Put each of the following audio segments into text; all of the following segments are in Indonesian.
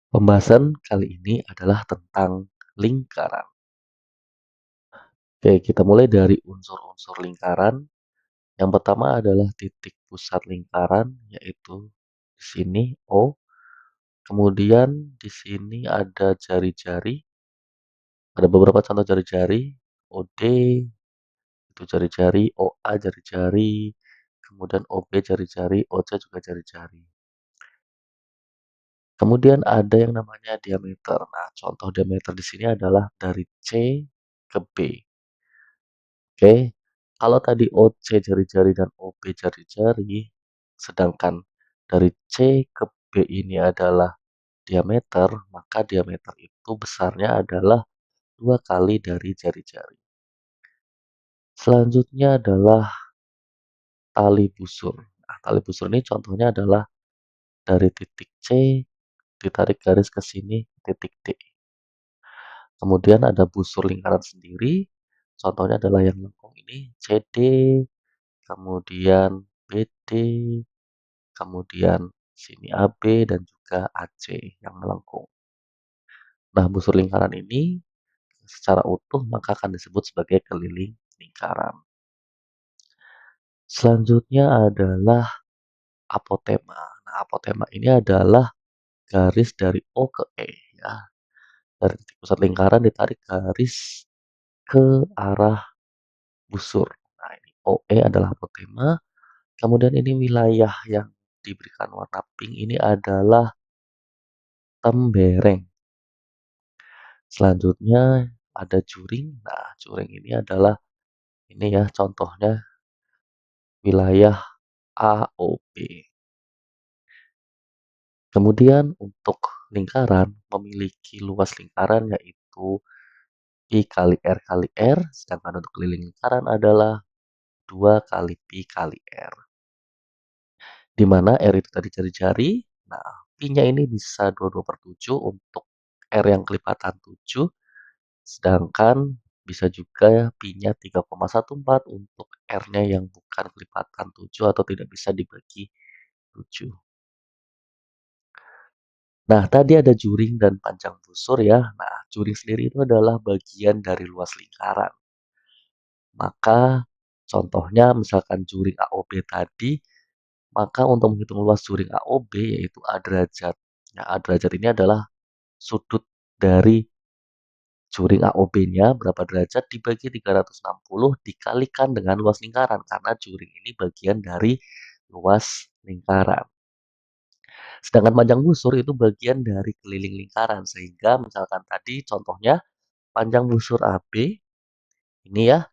Pembahasan kali ini adalah tentang lingkaran. Oke, kita mulai dari unsur-unsur lingkaran. Yang pertama adalah titik pusat lingkaran, yaitu di sini O. Kemudian di sini ada jari-jari. Ada beberapa contoh jari-jari. OD, itu jari-jari. OA jari-jari. Kemudian OB jari-jari. OC juga jari-jari. Kemudian ada yang namanya diameter. Nah, contoh diameter di sini adalah dari C ke B. Oke, kalau tadi OC jari-jari dan OB jari-jari, sedangkan dari C ke B ini adalah diameter, maka diameter itu besarnya adalah 2 kali dari jari-jari. Selanjutnya adalah tali busur. Nah, tali busur ini contohnya adalah dari titik C ditarik garis ke sini titik D. Kemudian ada busur lingkaran sendiri, contohnya adalah yang lengkung ini CD, kemudian BD, kemudian sini AB dan juga AC yang melengkung. Nah, busur lingkaran ini secara utuh maka akan disebut sebagai keliling lingkaran. Selanjutnya adalah apotema. Nah, apotema ini adalah garis dari O ke E ya. Dari titik pusat lingkaran ditarik garis ke arah busur. Nah, ini OE adalah apotema. Kemudian ini wilayah yang diberikan warna pink ini adalah tembereng. Selanjutnya ada juring. Nah, juring ini adalah ini ya contohnya wilayah AOB. Kemudian untuk lingkaran memiliki luas lingkaran yaitu I kali R kali R, sedangkan untuk keliling lingkaran adalah 2 kali Pi kali R. Di mana R itu tadi jari-jari, nah Pi-nya ini bisa 22/7 untuk R yang kelipatan 7, sedangkan bisa juga Pi-nya 3,14 untuk R-nya yang bukan kelipatan 7 atau tidak bisa dibagi 7. Nah, tadi ada juring dan panjang busur ya. Nah, juring sendiri itu adalah bagian dari luas lingkaran. Maka contohnya misalkan juring AOB tadi, maka untuk menghitung luas juring AOB yaitu A derajat. Nah, A derajat ini adalah sudut dari juring AOB-nya berapa derajat dibagi 360 dikalikan dengan luas lingkaran karena juring ini bagian dari luas lingkaran. Sedangkan panjang busur itu bagian dari keliling lingkaran sehingga misalkan tadi contohnya panjang busur AB ini ya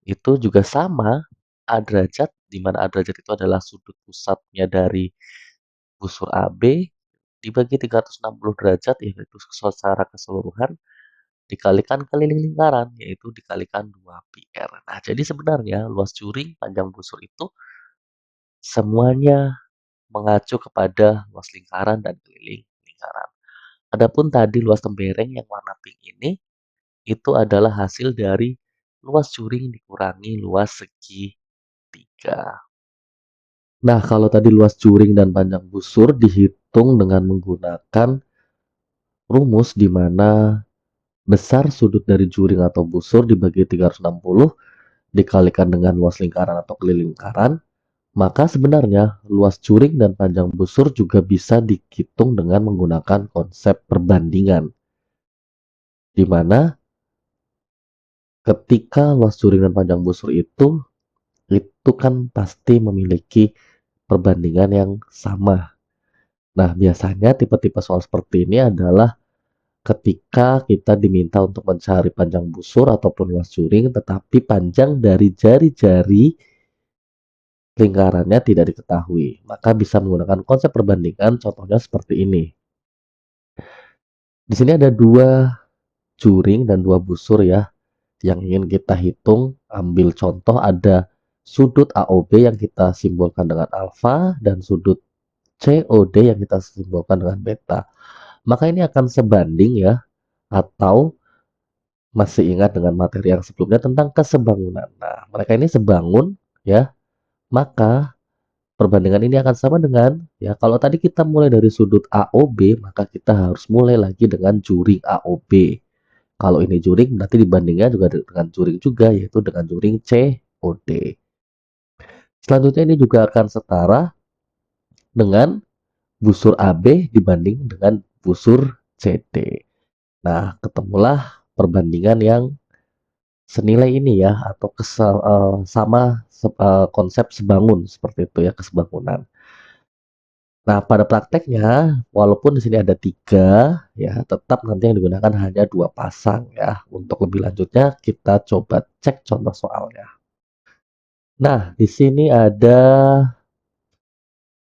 itu juga sama A derajat di mana A derajat itu adalah sudut pusatnya dari busur AB dibagi 360 derajat yaitu secara keseluruhan dikalikan keliling lingkaran, yaitu dikalikan 2 pi r. Nah, jadi sebenarnya luas juring, panjang busur itu semuanya mengacu kepada luas lingkaran dan keliling lingkaran. Adapun tadi luas tembereng yang warna pink ini, itu adalah hasil dari luas juring dikurangi luas segitiga. Nah, kalau tadi luas juring dan panjang busur dihitung dengan menggunakan rumus di mana besar sudut dari juring atau busur dibagi 360 dikalikan dengan luas lingkaran atau keliling lingkaran, maka sebenarnya luas juring dan panjang busur juga bisa dihitung dengan menggunakan konsep perbandingan, di mana ketika luas juring dan panjang busur itu kan pasti memiliki perbandingan yang sama. Nah, biasanya tipe-tipe soal seperti ini adalah ketika kita diminta untuk mencari panjang busur ataupun luas juring, tetapi panjang dari jari-jari lingkarannya tidak diketahui, maka bisa menggunakan konsep perbandingan. Contohnya seperti ini. Di sini ada 2 juring dan 2 busur ya, yang ingin kita hitung. Ambil contoh ada sudut AOB yang kita simbolkan dengan alfa dan sudut COD yang kita simbolkan dengan beta. Maka ini akan sebanding ya, atau masih ingat dengan materi yang sebelumnya tentang kesebangunan. Nah, mereka ini sebangun ya, maka perbandingan ini akan sama dengan, ya kalau tadi kita mulai dari sudut AOB, maka kita harus mulai lagi dengan juring AOB. Kalau ini juring, berarti dibandingnya juga dengan juring juga, yaitu dengan juring COD. Selanjutnya ini juga akan setara dengan busur AB dibanding dengan busur CD. Nah, ketemulah perbandingan yang senilai ini ya, atau sama konsep sebangun seperti itu ya, kesebangunan. Nah, pada prakteknya, walaupun di sini ada 3, ya tetap nanti yang digunakan hanya 2 pasang ya. Untuk lebih lanjutnya, kita coba cek contoh soalnya. Nah, di sini ada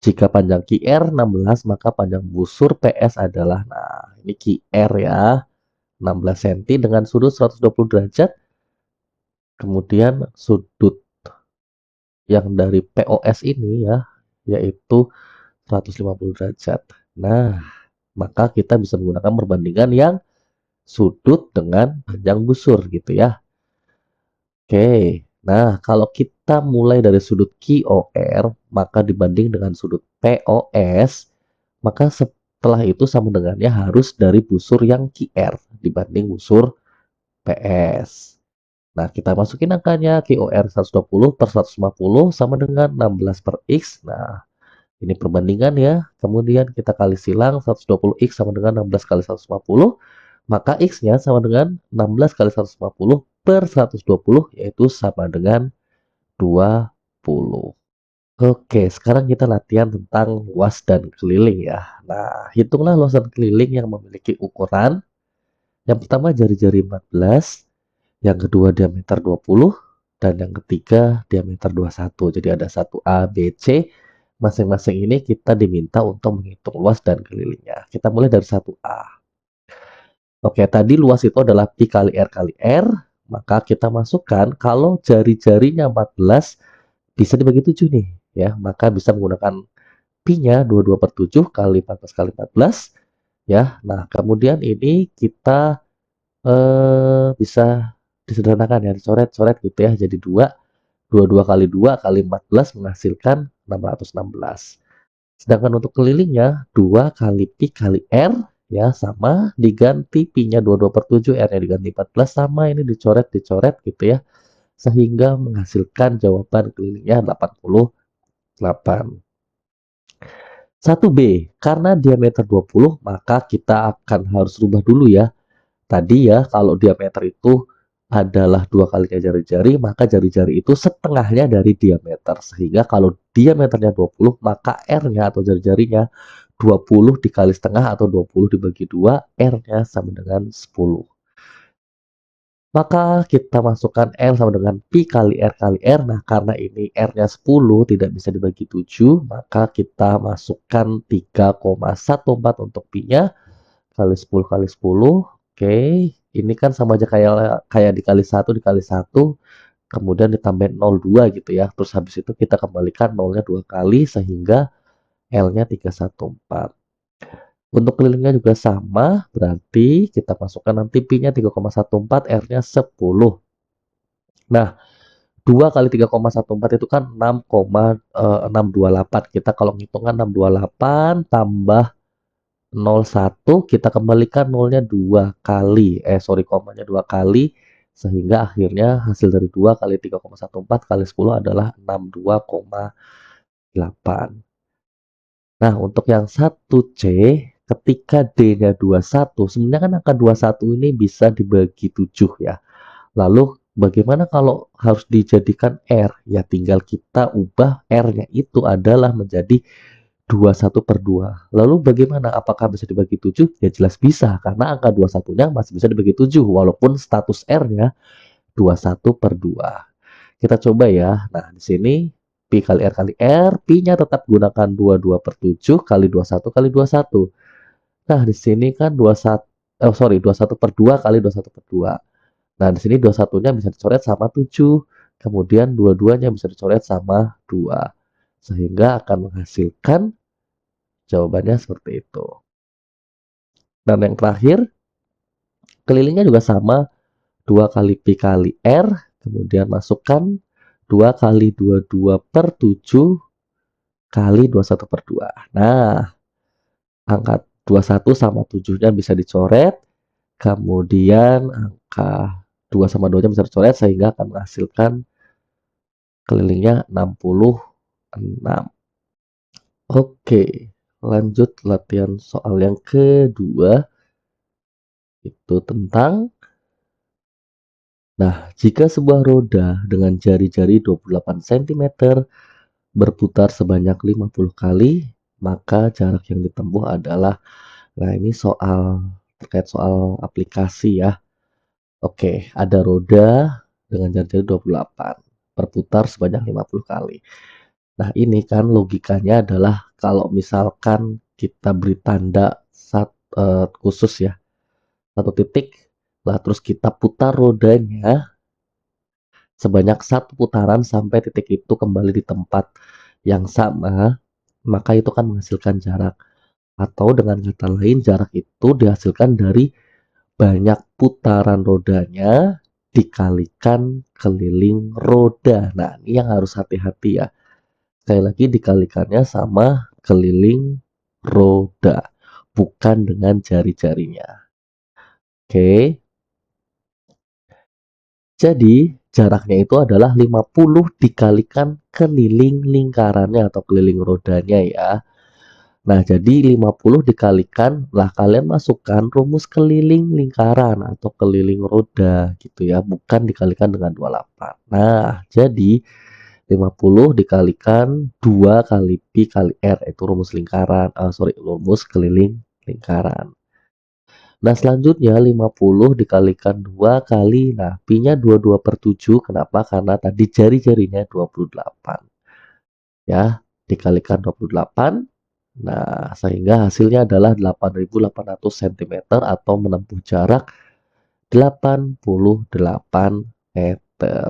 jika panjang QR 16, maka panjang busur PS adalah, nah ini QR ya, 16 cm dengan sudut 120 derajat. Kemudian sudut yang dari POS ini ya, yaitu 150 derajat. Nah, maka kita bisa menggunakan perbandingan yang sudut dengan panjang busur gitu ya. Oke, nah kalau kita mulai dari sudut QOR, maka dibanding dengan sudut POS, maka setelah itu sama dengannya harus dari busur yang QR dibanding busur PS. Nah, kita masukin angkanya QOR 120 per 150 sama dengan 16 per X. Nah, ini perbandingan ya. Kemudian kita kali silang 120X sama dengan 16 kali 150. Maka X-nya sama dengan 16 kali 150 per 120, yaitu sama dengan 20. Oke, sekarang kita latihan tentang luas dan keliling ya. Nah, hitunglah luas dan keliling yang memiliki ukuran. Yang pertama jari-jari 14, yang kedua diameter 20, dan yang ketiga diameter 21. Jadi ada 1A, B, C. Masing-masing ini kita diminta untuk menghitung luas dan kelilingnya. Kita mulai dari 1A. Oke, tadi luas itu adalah pi kali R, maka kita masukkan kalau jari-jarinya 14 bisa dibagi 7 nih, ya. Maka bisa menggunakan pi-nya 22 per 7 kali 14 kali 14, ya. Nah, kemudian ini kita bisa disederhanakan ya, dicoret-coret gitu ya, jadi 2. 22 kali 2 kali 14 menghasilkan 616. Sedangkan untuk kelilingnya 2 kali pi kali R ya sama diganti pi-nya 22 per 7, R-nya diganti 14 sama ini dicoret-dicoret gitu ya. Sehingga menghasilkan jawaban kelilingnya 88. 1B, karena diameter 20 maka kita akan harus rubah dulu ya. Tadi ya kalau diameter itu adalah 2 kalinya jari-jari, maka jari-jari itu setengahnya dari diameter. Sehingga kalau diameternya 20, maka R-nya atau jari-jarinya 20 dikali setengah atau 20 dibagi 2, R-nya sama dengan 10. Maka kita masukkan L sama dengan pi kali R kali R. Nah, karena ini R-nya 10 tidak bisa dibagi 7, maka kita masukkan 3,14 untuk pi-nya kali 10 kali 10. Oke, ini kan sama aja kayak kayak dikali 1 dikali 1, kemudian ditambahin 0,2 gitu ya. Terus habis itu kita kembalikan 0-nya 2 kali sehingga L-nya 314. Untuk kelilingnya juga sama, berarti kita masukkan nanti pi-nya 3,14, R-nya 10. Nah, 2 kali 3,14 itu kan 6,628. Kita kalau ngitungan 628 tambah 01, kita kembalikan 0-nya 2 kali. Komanya 2 kali. Sehingga akhirnya hasil dari 2 kali 3,14 kali 10 adalah 62,8. Nah, untuk yang 1C, ketika D-nya 21, sebenarnya kan angka 21 ini bisa dibagi 7 ya. Lalu bagaimana kalau harus dijadikan R? Ya tinggal kita ubah R-nya itu adalah menjadi 21 per 2. Lalu bagaimana? Apakah bisa dibagi 7? Ya jelas bisa, karena angka 21-nya masih bisa dibagi 7, walaupun status R-nya 21 per 2. Kita coba ya. Nah, di sini pi kali R kali R, pi-nya tetap gunakan 22 per 7 kali 21 kali 21. Nah, di sini kan 21 per 2 kali 21 per 2. Nah, di sini 21-nya bisa dicoret sama 7. Kemudian 22-nya bisa dicoret sama 2. Sehingga akan menghasilkan jawabannya seperti itu. Dan yang terakhir, kelilingnya juga sama. 2 kali pi kali R. Kemudian masukkan 2 kali 22 per 7 kali 21/2. Nah, angka 21 sama 7-nya bisa dicoret, kemudian angka 2 sama 2-nya bisa dicoret sehingga akan menghasilkan kelilingnya 66. Oke, lanjut latihan soal yang kedua, itu tentang, nah, jika sebuah roda dengan jari-jari 28 cm berputar sebanyak 50 kali, maka jarak yang ditempuh adalah, nah ini soal terkait soal aplikasi ya. Oke, ada roda dengan jari-jari 28 berputar sebanyak 50 kali. Nah, ini kan logikanya adalah kalau misalkan kita beri tanda khusus ya, satu titik, lah terus kita putar rodanya sebanyak satu putaran sampai titik itu kembali di tempat yang sama, maka itu kan menghasilkan jarak. Atau dengan kata lain, jarak itu dihasilkan dari banyak putaran rodanya dikalikan keliling roda. Nah, ini yang harus hati-hati ya. Sekali lagi dikalikannya sama keliling roda, bukan dengan jari-jarinya. Oke. Jadi, jaraknya itu adalah 50 dikalikan keliling lingkarannya atau keliling rodanya ya. Nah, jadi 50 dikalikan, lah kalian masukkan rumus keliling lingkaran atau keliling roda gitu ya, bukan dikalikan dengan 28. Nah, jadi 50 dikalikan 2 kali pi kali r, itu rumus lingkaran, rumus keliling lingkaran. Nah, selanjutnya 50 dikalikan 2 kali, nah pi-nya 22/7, kenapa? Karena tadi jari-jarinya 28. Ya, dikalikan 28, nah sehingga hasilnya adalah 8.800 cm atau menempuh jarak 88 meter.